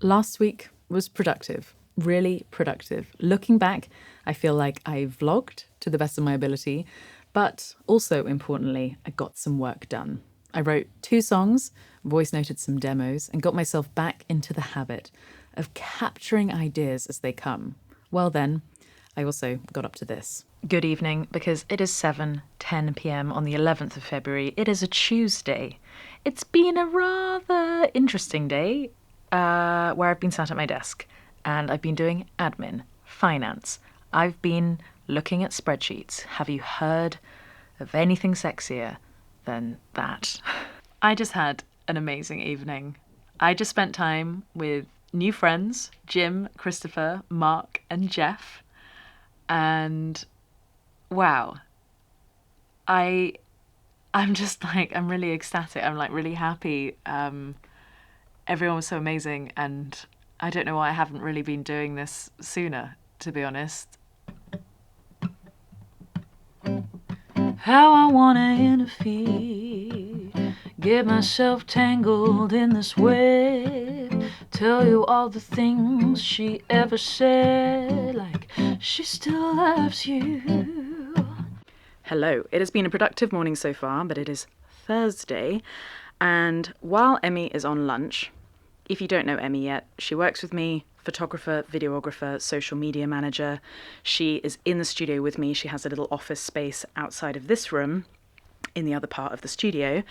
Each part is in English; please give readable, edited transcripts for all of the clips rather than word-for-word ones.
Last week was productive, really productive. Looking back, I feel like I vlogged to the best of my ability, but also importantly, I got some work done. I wrote 2 songs, voice noted some demos, and got myself back into the habit of capturing ideas as they come. Well then, I also got up to this. Good evening, because it is 7:10 p.m. on the 11th of February. It is a Tuesday. It's been a rather interesting day where I've been sat at my desk and I've been doing admin, finance. I've been looking at spreadsheets. Have you heard of anything sexier than that? I just had an amazing evening. I just spent time with new friends, Jim, Christopher, Mark, and Jeff. And wow, I'm just like, I'm really ecstatic. I'm like really happy. Everyone was so amazing, and I don't know why I haven't really been doing this sooner, to be honest. How I wanna interfere, get myself tangled in this web, tell you all the things she ever said, like she still loves you. Hello, it has been a productive morning so far, but it is Thursday, and while Emmy is on lunch, if you don't know Emmy yet, she works with me, photographer, videographer, social media manager. She is in the studio with me. She has a little office space outside of this room in the other part of the studio.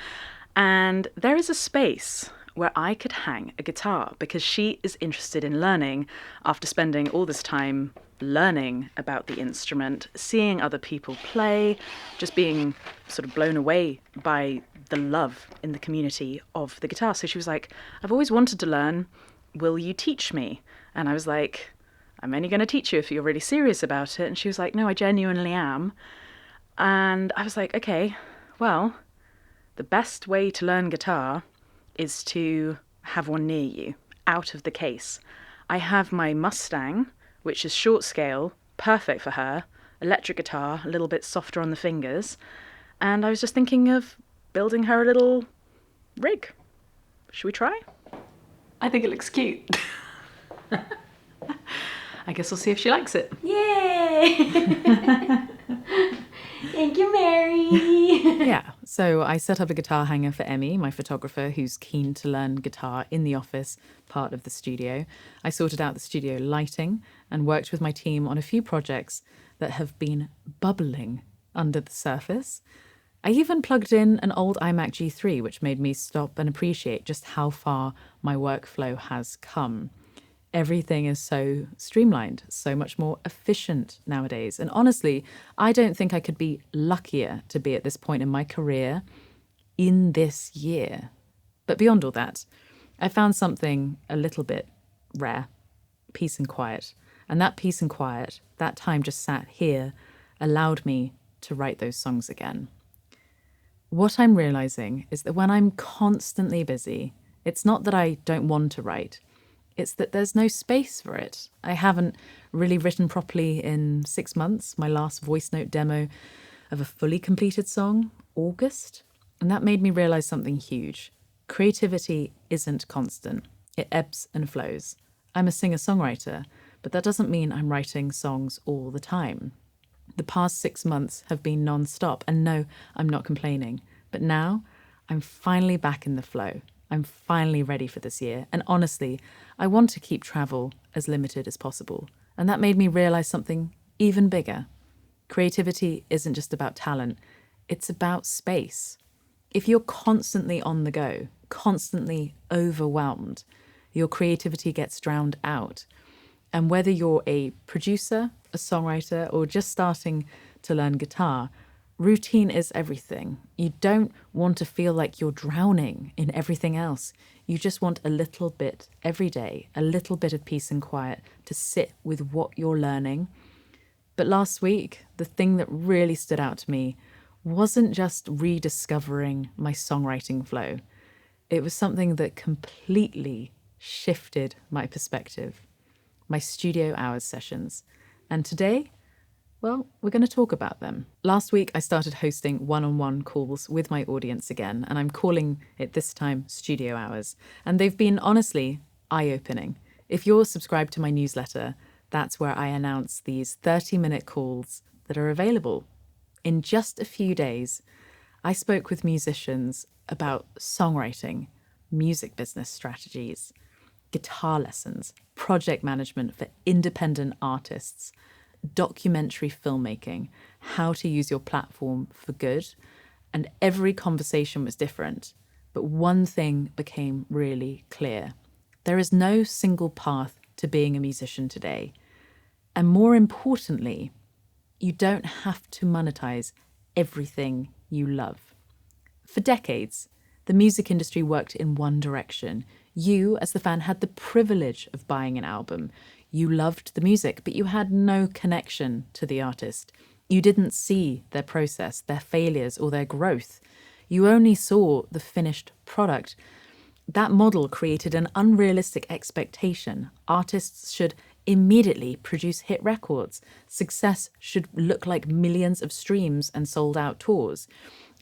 And there is a space where I could hang a guitar because she is interested in learning after spending all this time learning about the instrument, seeing other people play, just being sort of blown away by the love in the community of the guitar. So she was like, I've always wanted to learn. Will you teach me? And I was like, I'm only going to teach you if you're really serious about it. And she was like, no, I genuinely am. And I was like, okay, well, the best way to learn guitar is to have one near you, out of the case. I have my Mustang, which is short scale, perfect for her, electric guitar, a little bit softer on the fingers. And I was just thinking of building her a little rig. Should we try? I think it looks cute. I guess we'll see if she likes it. Yay! Thank you, Mary. Yeah, so I set up a guitar hanger for Emmy, my photographer, who's keen to learn guitar in the office part of the studio. I sorted out the studio lighting and worked with my team on a few projects that have been bubbling under the surface. I even plugged in an old iMac G3, which made me stop and appreciate just how far my workflow has come. Everything is so streamlined, so much more efficient nowadays. And honestly, I don't think I could be luckier to be at this point in my career in this year. But beyond all that, I found something a little bit rare, peace and quiet. And that peace and quiet, that time just sat here, allowed me to write those songs again. What I'm realizing is that when I'm constantly busy, it's not that I don't want to write. It's that there's no space for it. I haven't really written properly in 6 months. My last voice note demo of a fully completed song, August. And that made me realize something huge. Creativity isn't constant. It ebbs and flows. I'm a singer-songwriter, but that doesn't mean I'm writing songs all the time. The past 6 months have been non-stop, and no, I'm not complaining. But now, I'm finally back in the flow. I'm finally ready for this year, and honestly, I want to keep travel as limited as possible. And that made me realize something even bigger. Creativity isn't just about talent, it's about space. If you're constantly on the go, constantly overwhelmed, your creativity gets drowned out. And whether you're a producer, a songwriter, or just starting to learn guitar, routine is everything. You don't want to feel like you're drowning in everything else. You just want a little bit every day, a little bit of peace and quiet to sit with what you're learning. But last week, the thing that really stood out to me wasn't just rediscovering my songwriting flow. It was something that completely shifted my perspective. My studio hours sessions. And today, well, we're going to talk about them. Last week, I started hosting one-on-one calls with my audience again, and I'm calling it this time Studio Hours. And they've been honestly eye-opening. If you're subscribed to my newsletter, that's where I announce these 30-minute calls that are available. In just a few days, I spoke with musicians about songwriting, music business strategies, guitar lessons, project management for independent artists, documentary filmmaking, how to use your platform for good. And every conversation was different. But one thing became really clear. There is no single path to being a musician today. And more importantly, you don't have to monetize everything you love. For decades, the music industry worked in one direction. You, as the fan, had the privilege of buying an album. You loved the music, but you had no connection to the artist. You didn't see their process, their failures, or their growth. You only saw the finished product. That model created an unrealistic expectation. Artists should immediately produce hit records. Success should look like millions of streams and sold-out tours.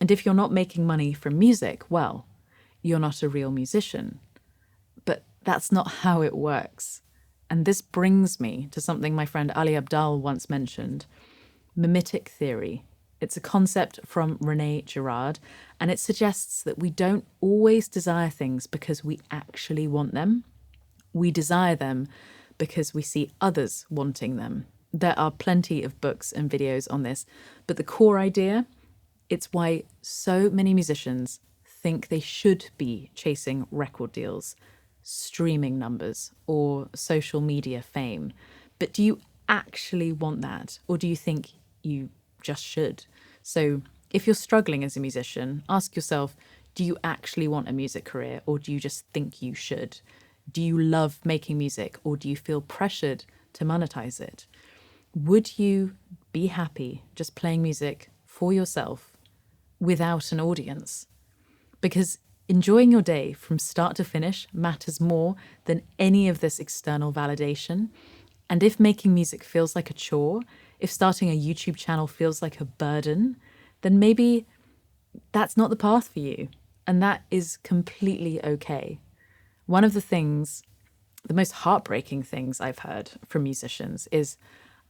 And if you're not making money from music, well, you're not a real musician. But that's not how it works. And this brings me to something my friend Ali Abdaal once mentioned, mimetic theory. It's a concept from René Girard, and it suggests that we don't always desire things because we actually want them. We desire them because we see others wanting them. There are plenty of books and videos on this, but the core idea, it's why so many musicians think they should be chasing record deals, streaming numbers, or social media fame. But do you actually want that? Or do you think you just should? So if you're struggling as a musician, ask yourself, do you actually want a music career, or do you just think you should? Do you love making music, or do you feel pressured to monetize it? Would you be happy just playing music for yourself without an audience? Because enjoying your day from start to finish matters more than any of this external validation. And if making music feels like a chore, if starting a YouTube channel feels like a burden, then maybe that's not the path for you. And that is completely okay. One of the most heartbreaking things I've heard from musicians is,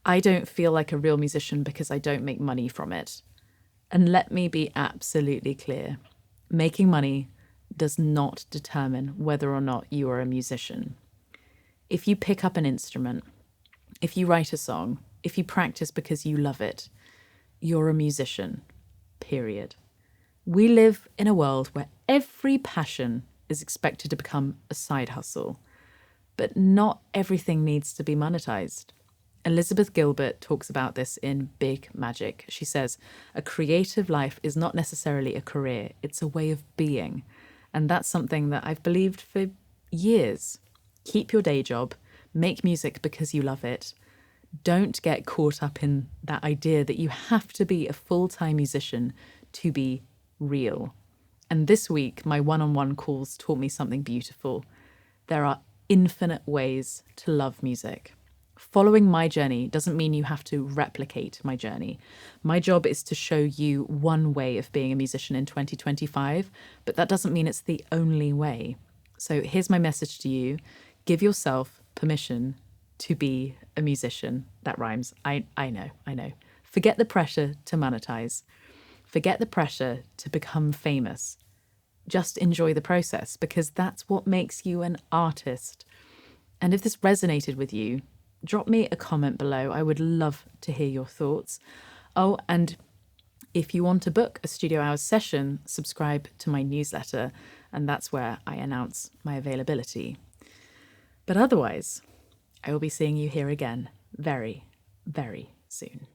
I don't feel like a real musician because I don't make money from it. And let me be absolutely clear. Making money does not determine whether or not you are a musician. If you pick up an instrument, if you write a song, if you practice because you love it, you're a musician, period. We live in a world where every passion is expected to become a side hustle, but not everything needs to be monetized. Elizabeth Gilbert talks about this in Big Magic. She says, a creative life is not necessarily a career, it's a way of being. And that's something that I've believed for years. Keep your day job, make music because you love it. Don't get caught up in that idea that you have to be a full-time musician to be real. And this week, my one-on-one calls taught me something beautiful. There are infinite ways to love music. Following my journey doesn't mean you have to replicate my journey. My job is to show you one way of being a musician in 2025, but that doesn't mean it's the only way. So here's my message to you. Give yourself permission to be a musician. That rhymes. I know. Forget the pressure to monetize. Forget the pressure to become famous. Just enjoy the process, because that's what makes you an artist. And if this resonated with you, drop me a comment below. I would love to hear your thoughts. Oh, and if you want to book a Studio Hours session, subscribe to my newsletter, and that's where I announce my availability. But otherwise, I will be seeing you here again very, very soon.